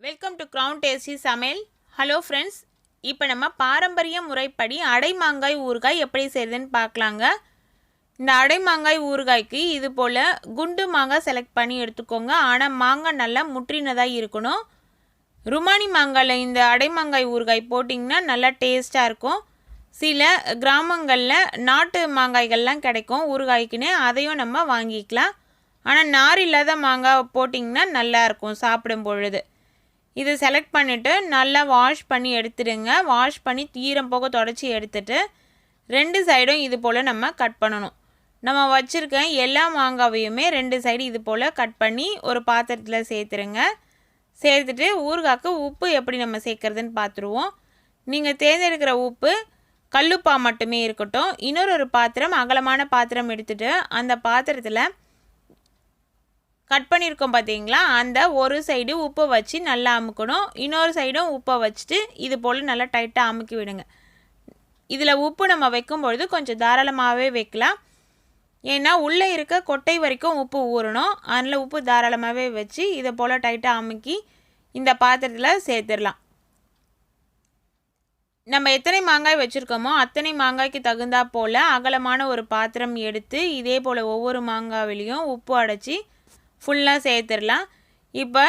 Welcome to crown tasty சமையல். Hello friends, இப்போ நம்ம பாரம்பரிய முறைப்படி அடை மாங்காய் ஊறுகாய் எப்படி செய்யுதுன்னு பார்க்கலாங்க. இந்த அடை மாங்காய் ஊறுகாய்க்கு இது போல் குண்டு மாங்காய் செலக்ட் பண்ணி எடுத்துக்கோங்க. ஆனால் மாங்காய் நல்லா முற்றினதாக இருக்கணும். ருமானி மாங்காயில் இந்த அடை மாங்காய் ஊறுகாய் போட்டிங்கன்னா நல்லா டேஸ்ட்டாக இருக்கும். சில கிராமங்களில் நாட்டு மாங்காய்கள்லாம் கிடைக்கும் ஊறுகாய்க்குன்னு, அதையும் நம்ம வாங்கிக்கலாம். ஆனால் நார் இல்லாத மாங்காய் போட்டிங்கன்னா நல்லாயிருக்கும் சாப்பிடும் பொழுது. இது செலக்ட் பண்ணிவிட்டு நல்லா வாஷ் பண்ணி எடுத்துடுங்க. வாஷ் பண்ணி ஈரம் போக தொடச்சி எடுத்துட்டு ரெண்டு சைடும் இது போல் நம்ம கட் பண்ணணும். நம்ம வச்சுருக்க எல்லா மாங்காவையுமே ரெண்டு சைடு இது போல் கட் பண்ணி ஒரு பாத்திரத்தில் சேர்த்துருங்க. சேர்த்துட்டு ஊறுகாய்க்கு உப்பு எப்படி நம்ம சேர்க்குறதுன்னு பார்த்துருவோம். நீங்கள் தேர்ந்தெடுக்கிற உப்பு கல்லுப்பா மட்டுமே இருக்கட்டும். இன்னொரு பாத்திரம், அகலமான பாத்திரம் எடுத்துகிட்டு அந்த பாத்திரத்தில் கட் பண்ணியிருக்கோம் பார்த்தீங்களா, அந்த ஒரு சைடு உப்பை வச்சு நல்லா அமுக்கணும். இன்னொரு சைடும் உப்பை வச்சுட்டு இது போல் நல்லா டைட்டாக அமுக்கி விடுங்க. இதில் உப்பு நம்ம வைக்கும்பொழுது கொஞ்சம் தாராளமாகவே வைக்கலாம். ஏன்னா உள்ளே இருக்க கொட்டை வரைக்கும் உப்பு ஊறணும். அதில் உப்பு தாராளமாகவே வச்சு இதை போல் டைட்டாக அமுக்கி இந்த பாத்திரத்தில் சேர்த்துடலாம். நம்ம எத்தனை மாங்காய் வச்சுருக்கோமோ அத்தனை மாங்காய்க்கு தகுந்தா போல் அகலமான ஒரு பாத்திரம் எடுத்து இதே போல் ஒவ்வொரு மாங்காவிலையும் உப்பு அடைச்சி ஃபுல்லாக சேர்த்துடலாம். இப்போ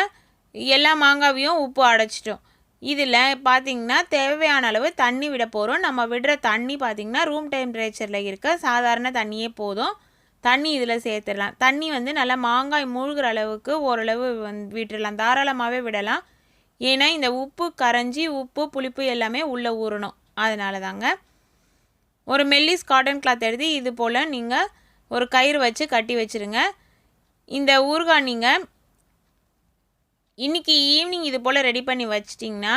எல்லா மாங்காவையும் உப்பு அடைச்சிட்டோம். இதில் பார்த்திங்கன்னா தேவையான அளவு தண்ணி விட போகிறோம். நம்ம விடுற தண்ணி பார்த்திங்கன்னா ரூம் டெம்பரேச்சரில் இருக்க சாதாரண தண்ணியே போதும். தண்ணி இதில் சேர்த்துடலாம். தண்ணி நல்லா மாங்காய் மூழ்கிற அளவுக்கு ஓரளவு விட்டுடலாம். தாராளமாகவே விடலாம். ஏன்னா இந்த உப்பு கரைஞ்சி உப்பு புளிப்பு எல்லாமே உள்ளே ஊறணும். அதனால தாங்க. ஒரு மெல்லிஸ் காட்டன் கிளாத் எடுத்து இது போல் நீங்கள் ஒரு கயிறு வச்சு கட்டி வச்சுருங்க. இந்த ஊறுகாய் நீங்கள் இன்றைக்கி ஈவினிங் இது போல் ரெடி பண்ணி வச்சிட்டிங்கன்னா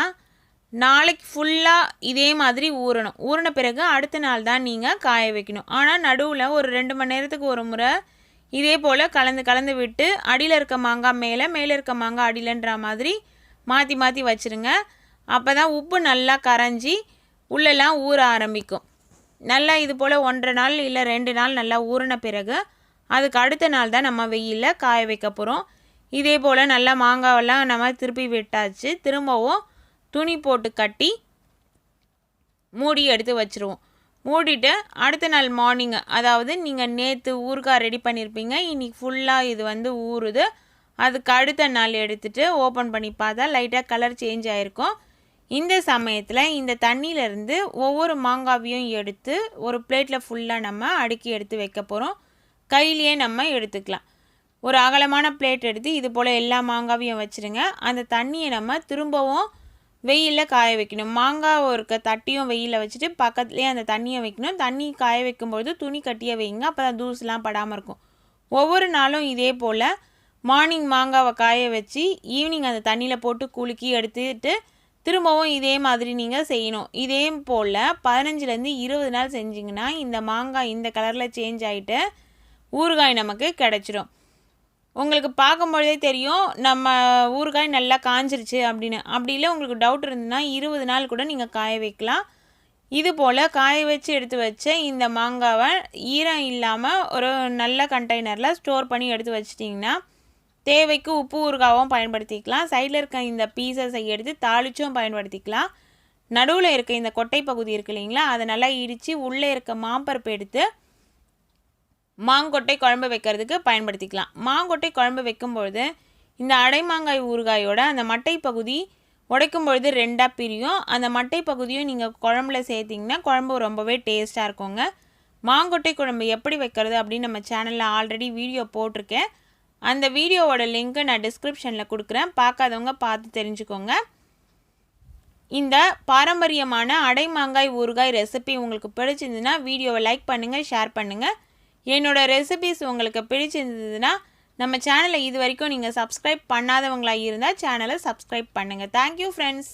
நாளைக்கு ஃபுல்லாக இதே மாதிரி ஊறணும். ஊறின பிறகு அடுத்த நாள் தான் நீங்கள் காய வைக்கணும். ஆனால் நடுவில் ஒரு 2 மணி நேரத்துக்கு ஒரு முறை இதே போல் கலந்து விட்டு அடியில் இருக்க மாங்காய் மேலே இருக்க மாங்காய் அடியிலன்ற மாதிரி மாற்றி மாற்றி வச்சுருங்க. அப்போ தான் உப்பு நல்லா கரைஞ்சி உள்ளெல்லாம் ஊற ஆரம்பிக்கும். நல்லா இது போல் 1.5 நாள் இல்லை 2 நாள் நல்லா ஊறின பிறகு அதுக்கு அடுத்த நாள் தான் நம்ம வெயிலில் காய வைக்க போகிறோம். இதே போல் நல்லா மாங்காவெல்லாம் நம்ம திருப்பி விட்டாச்சு. திரும்பவும் துணி போட்டு கட்டி மூடி எடுத்து வச்சுருவோம். மூடிட்டு அடுத்த நாள் மார்னிங், அதாவது நீங்கள் நேற்று ஊறுகாய் ரெடி பண்ணியிருப்பீங்க, இன்றைக்கி ஃபுல்லாக இது ஊறுது. அதுக்கு அடுத்த நாள் எடுத்துகிட்டு ஓப்பன் பண்ணி பார்த்தா லைட்டாக கலர் சேஞ்ச் ஆகிருக்கும். இந்த சமயத்தில் இந்த தண்ணியிலேருந்து ஒவ்வொரு மாங்காவையும் எடுத்து ஒரு பிளேட்டில் ஃபுல்லாக நம்ம அடுக்கி எடுத்து வைக்க போகிறோம். கையிலேயே நம்ம எடுத்துக்கலாம். ஒரு அகலமான பிளேட் எடுத்து இது போல் எல்லா மாங்காவையும் வச்சுருங்க. அந்த தண்ணியை நம்ம திரும்பவும் வெயிலில் காய வைக்கணும். மாங்காய் இருக்க தட்டியும் வெயிலில் வச்சுட்டு பக்கத்துலேயே அந்த தண்ணியை வைக்கணும். தண்ணி காய வைக்கும்பொழுது துணி கட்டியே வைங்க. அப்போ தான் தூசுலாம் படாமல் இருக்கும். ஒவ்வொரு நாளும் இதே போல் மார்னிங் மாங்காவை காய வச்சு ஈவினிங் அந்த தண்ணியில் போட்டு குலுக்கி எடுத்துட்டு திரும்பவும் இதே மாதிரி நீங்கள் செய்யணும். இதே போல் 15லேருந்து 20 நாள் செஞ்சிங்கன்னா இந்த மாங்காய் இந்த கலரில் சேஞ்ச் ஆகிட்டு ஊறுகாய் நமக்கு கிடச்சிடும். உங்களுக்கு பார்க்கும்பொழுதே தெரியும் நம்ம ஊறுகாய் நல்லா காஞ்சிருச்சு அப்படின்னு. அப்படி இல்லை உங்களுக்கு டவுட் இருந்ததுன்னா 20 நாள் கூட நீங்கள் காய வைக்கலாம். இது போல் காய வச்சு எடுத்து வச்ச இந்த மாங்காவை ஈரம் இல்லாமல் ஒரு நல்ல கண்டெய்னரில் ஸ்டோர் பண்ணி எடுத்து வச்சிட்டிங்கன்னா தேவைக்கு உப்பு ஊறுகாவும் பயன்படுத்திக்கலாம். சைடில் இருக்க இந்த பீசஸை எடுத்து தாளிச்சும் பயன்படுத்திக்கலாம். நடுவில் இருக்க இந்த கொட்டை பகுதி இருக்குது இல்லைங்களா, அதை நல்லா இடித்து உள்ளே இருக்க மாம்பருப்பு எடுத்து மாங்கொட்டை குழம்பு வைக்கிறதுக்கு பயன்படுத்திக்கலாம். மாங்கொட்டை குழம்பு வைக்கும்பொழுது இந்த அடை மாங்காய் ஊறுகாயோட அந்த மட்டை பகுதி உடைக்கும் பொழுது 2ஆக பிரியும். அந்த மட்டை பகுதியும் நீங்கள் குழம்புல சேர்த்திங்கன்னா குழம்பு ரொம்பவே டேஸ்ட்டாக இருக்குங்க. மாங்கொட்டை குழம்பு எப்படி வைக்கிறது அப்படின்னு நம்ம சேனலில் ஆல்ரெடி வீடியோ போட்டிருக்கேன். அந்த வீடியோவோட லிங்க்கை நான் டிஸ்கிரிப்ஷனில் கொடுக்குறேன். பார்க்காதவங்க பார்த்து தெரிஞ்சுக்கோங்க. இந்த பாரம்பரியமான அடை மாங்காய் ஊறுகாய் ரெசிபி உங்களுக்கு பிடிச்சிருந்ததுன்னா வீடியோவை லைக் பண்ணுங்கள், ஷேர் பண்ணுங்கள். என்னோடய ரெசிபிஸ் உங்களுக்கு பிடிச்சிருந்ததுன்னா நம்ம சேனலை இது வரைக்கும் நீங்கள் சப்ஸ்கிரைப் பண்ணாதவங்களாக இருந்தால் சேனலை சப்ஸ்கிரைப் பண்ணுங்கள். Thank you friends.